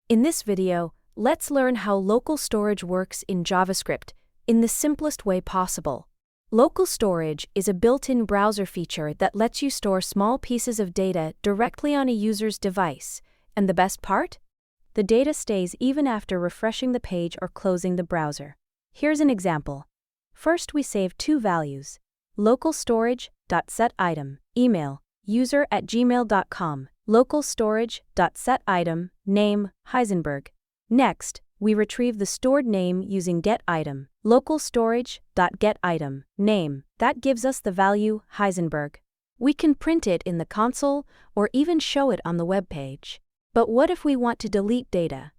In this video, let's learn how local storage works in JavaScript in the simplest way possible. Local storage is a built-in browser feature that lets you store small pieces of data directly on a user's device. And the best part? The data stays even after refreshing the page or closing the browser. Here's an example. First, we save two values: localStorage.setItem, email, user@gmail.com, localStorage.setItem, name, Heisenberg. Next, we retrieve the stored name using getItem, localStorage.getItem, name. That gives us the value Heisenberg. We can print it in the console or even show it on the web page. But what if we want to delete data?